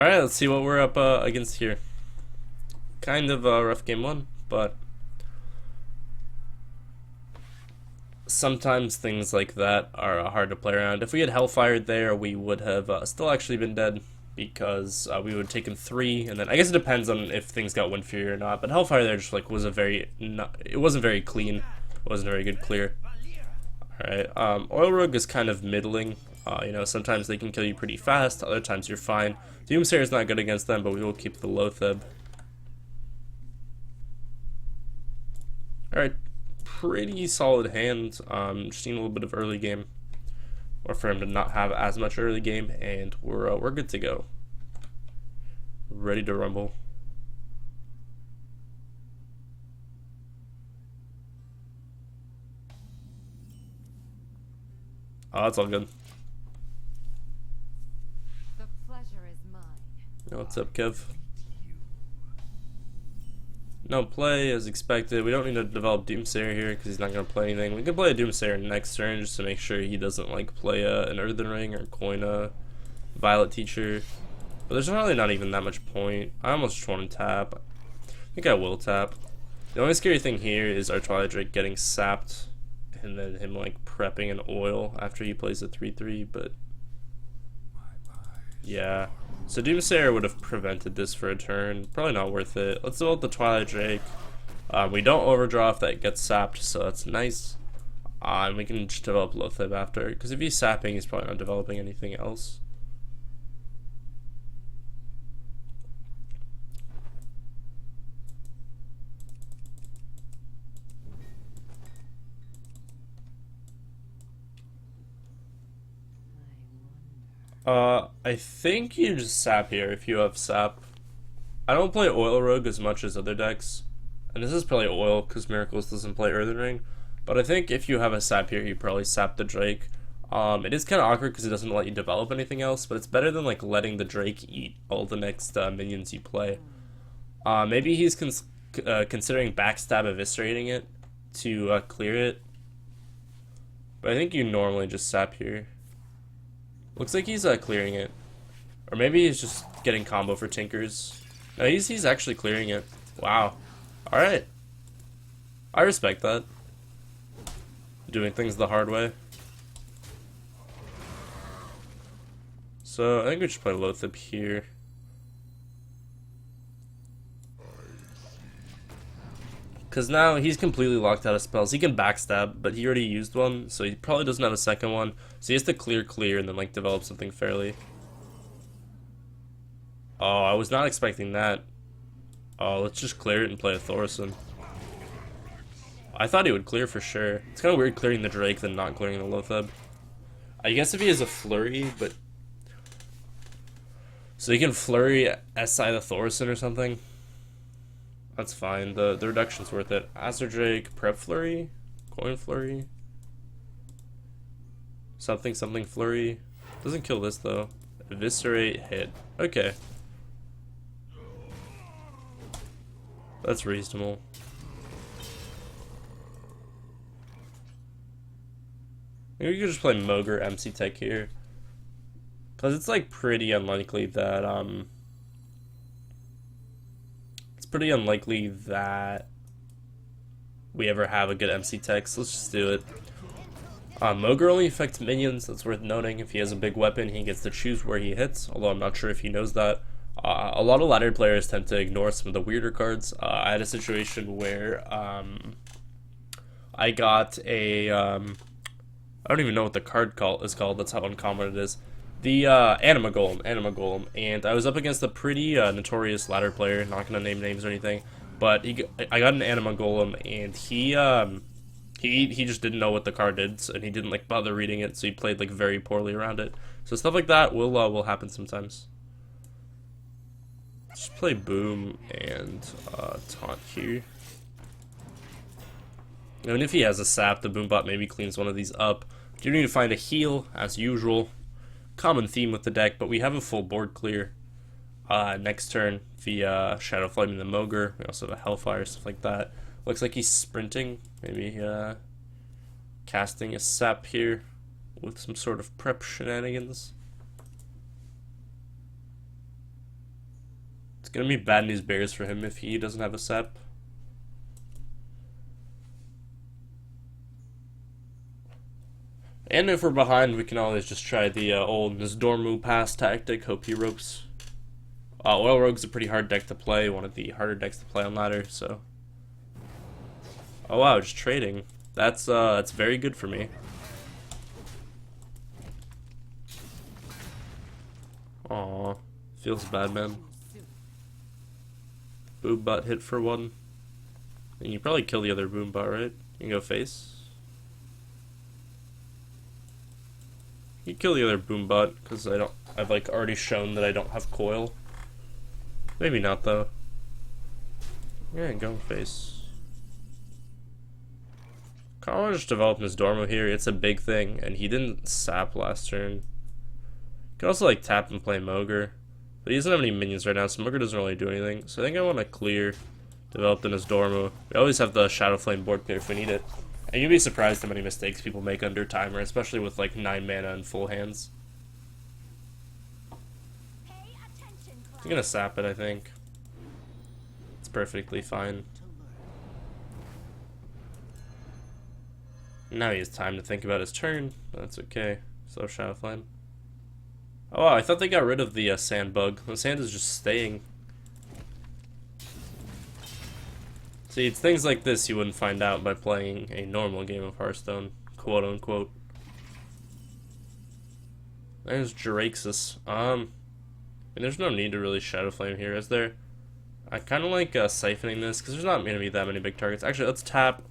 Alright, let's see what we're up against here. Kind of a rough game one, but sometimes things like that are hard to play around. If we had Hellfire there, we would have still actually been dead because we would have taken 3, and then I guess it depends on if things got Wind Fury or not. But Hellfire there just like was a very it wasn't very clean. It wasn't a very good clear. Alright, Oil Rug is kind of middling. You know, sometimes they can kill you pretty fast, other times you're fine. Doomsayer is not good against them, but we will keep the Loatheb. Alright, pretty solid hand. Just need a little bit of early game, or for him to not have as much early game, and we're good to go. Ready to rumble. Oh, that's all good. The pleasure is mine. Yo, what's up, Kev? No play as expected. We don't need to develop Doomsayer here because he's not going to play anything. We can play a Doomsayer next turn just to make sure he doesn't like play an Earthen Ring or coin a Violet Teacher. But there's really not even that much point. I almost just want to tap. I think I will tap. The only scary thing here is our Twilight Drake getting sapped and then him like prepping an oil after he plays a 3-3, but yeah. So Doomsayer would have prevented this for a turn. Probably not worth it. Let's develop the Twilight Drake. We don't overdraw if that gets sapped, so that's nice. And we can just develop Loatheb after, because if he's sapping, he's probably not developing anything else. I think you just sap here if you have sap. I don't play Oil Rogue as much as other decks, and this is probably Oil because Miracles doesn't play Earthen Ring. But I think if you have a sap here, you probably sap the Drake. It is kind of awkward because it doesn't let you develop anything else, but it's better than like letting the Drake eat all the next minions you play. Maybe he's considering backstab eviscerating it to clear it, but I think you normally just sap here. Looks like he's clearing it. Or maybe he's just getting combo for Tinkers. No, he's actually clearing it. Wow. Alright. I respect that. Doing things the hard way. So I think we should play Loatheb here. Because now he's completely locked out of spells. He can backstab, but he already used one, so he probably doesn't have a second one. So he has to clear, and then like develop something fairly. Oh, I was not expecting that. Oh, let's just clear it and play a Thorson. I thought he would clear for sure. It's kind of weird clearing the Drake than not clearing the Loatheb. I guess if he has a Flurry, but... So he can Flurry SI the Thorson or something. That's fine. The reduction's worth it. Aster Drake, Prep Flurry, Coin Flurry, something Flurry. Doesn't kill this though. Eviscerate, hit. Okay. That's reasonable. Maybe we could just play Mogre MC Tech here. Cause it's like pretty unlikely that pretty unlikely that we ever have a good MC Tech, so let's just do it. Mogre only affects minions, that's worth noting. If he has a big weapon, he gets to choose where he hits, although I'm not sure if he knows that. A lot of laddered players tend to ignore some of the weirder cards. I had a situation where I got a... I don't even know what the card is called, that's how uncommon it is. The Anima Golem, and I was up against a pretty notorious ladder player. Not gonna name names or anything, but I got an Anima Golem, and he just didn't know what the card did, and he didn't like bother reading it, so he played like very poorly around it. So stuff like that will happen sometimes. Just play Boom and Taunt here. Even if he has a sap, the Boom bot maybe cleans one of these up. You need to find a heal as usual. Common theme with the deck, but we have a full board clear next turn via Shadow Flame and the Mogre. We also have a Hellfire, stuff like that. Looks like he's sprinting, maybe casting a sap here with some sort of prep shenanigans. gonna be bad news bears for him if he doesn't have a sap. And if we're behind, we can always just try the old Nisdormu pass tactic, hope he ropes. Oil Rogue's a pretty hard deck to play, one of the harder decks to play on ladder, so. Oh wow, just trading. That's very good for me. Aw, feels bad, man. Boom bot hit for one. And you probably kill the other boom bot, right? You can go face. You kill the other boom bot because I've like already shown that I don't have coil. Maybe not though. Yeah, go face. Kamsh just developed his Dormo here. It's a big thing, and he didn't sap last turn. You can also like tap and play Mogre, but he doesn't have any minions right now, so Mogre doesn't really do anything. So I think I want to clear, developed in his Dormo. We always have the Shadow Flame board clear if we need it. And you'd be surprised how many mistakes people make under timer, especially with like 9 mana and full hands. He's gonna sap it, I think. It's perfectly fine. Now he has time to think about his turn. That's okay. So Shadow Flame. Oh wow, I thought they got rid of the sand bug. The sand is just staying. See, it's things like this you wouldn't find out by playing a normal game of Hearthstone, quote unquote. There's Jiraxis. And there's no need to really Shadow Flame here, is there? I kind of like siphoning this because there's not going to be that many big targets. Actually, let's tap.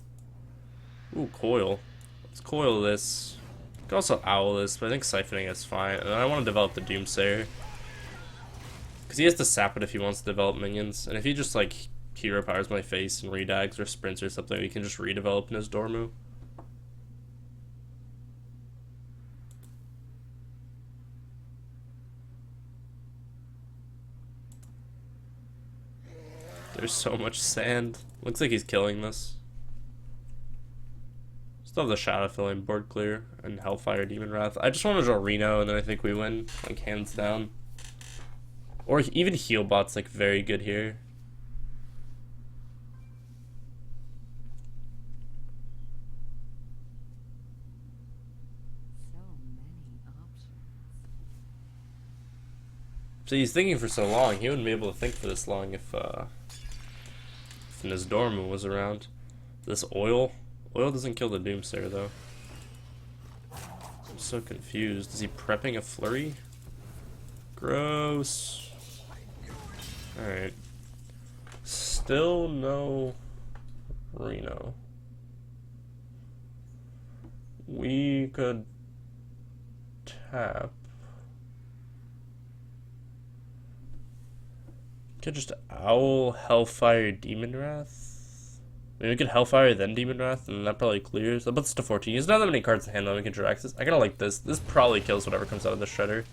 Ooh, coil. Let's coil this. We can also owl this, but I think siphoning is fine. And I want to develop the Doomsayer because he has to sap it if he wants to develop minions, and if he just like hero powers my face and redags or sprints or something, we can just redevelop in his Dormu. There's so much sand. Looks like he's killing this. Still have the Shadow Flame board clear and Hellfire Demon Wrath. I just want to draw Reno and then I think we win, like hands down. Or even Healbot's like very good here. So he's thinking for so long. He wouldn't be able to think for this long if Nisdormu was around. This oil doesn't kill the Doomsayer though. I'm so confused. Is he prepping a flurry? Gross. Alright. Still no Reno. We could tap. Could just owl, Hellfire, Demon Wrath. I mean, we could Hellfire then Demon Wrath, and that probably clears. That puts us to 14. There's not that many cards in hand, though. We can Jiraxis. I kind of like this. This probably kills whatever comes out of the Shredder.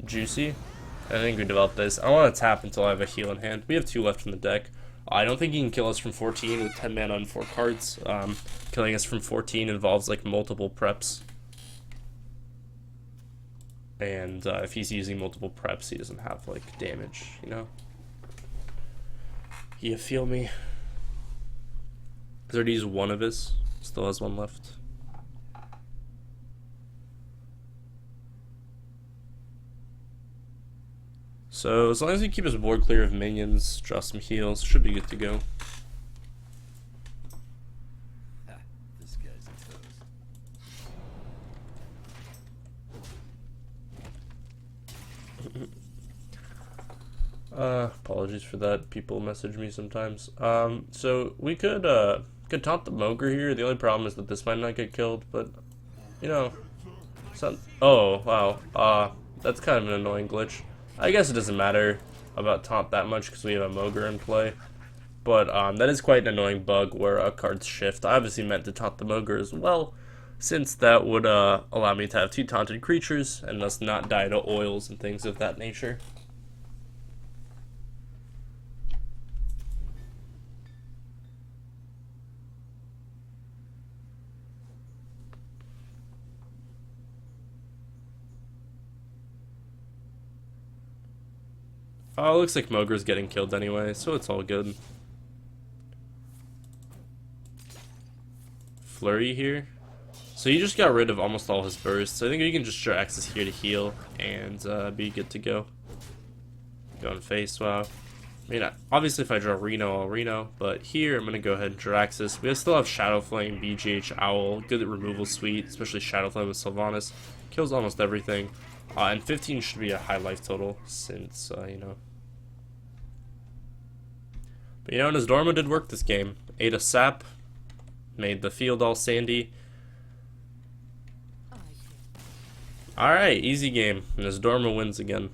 Juicy. I think we developed this. I don't want to tap until I have a heal in hand. We have 2 left in the deck. I don't think he can kill us from 14 with 10 mana and 4 cards. Killing us from 14 involves like multiple preps. And if he's using multiple preps, he doesn't have like damage, you know? You feel me? He's already used one of his. Still has 1 left. So as long as we keep his board clear of minions, draw some heals, should be good to go. This guy's toast. Apologies for that. People message me sometimes. So we could taunt the Mogre here. The only problem is that this might not get killed, but you know, oh wow. That's kind of an annoying glitch. I guess it doesn't matter about taunt that much because we have a Mogre in play. But that is quite an annoying bug where cards shift. I obviously meant to taunt the Mogre as well, since that would allow me to have 2 taunted creatures and thus not die to oils and things of that nature. Oh, it looks like Mogre's getting killed anyway, so it's all good. Flurry here. So he just got rid of almost all his bursts. I think you can just draw access here to heal and be good to go. Go on face swap. I mean, obviously if I draw Reno, I'll Reno, but here I'm going to go ahead and draw access. We still have Shadow Flame, BGH, Owl, good removal suite, especially Shadow Flame with Sylvanas. Kills almost everything. And 15 should be a high life total since, you know. But you know, Nasdorma did work this game. Ate a sap, made the field all sandy. Alright, easy game. Nasdorma wins again.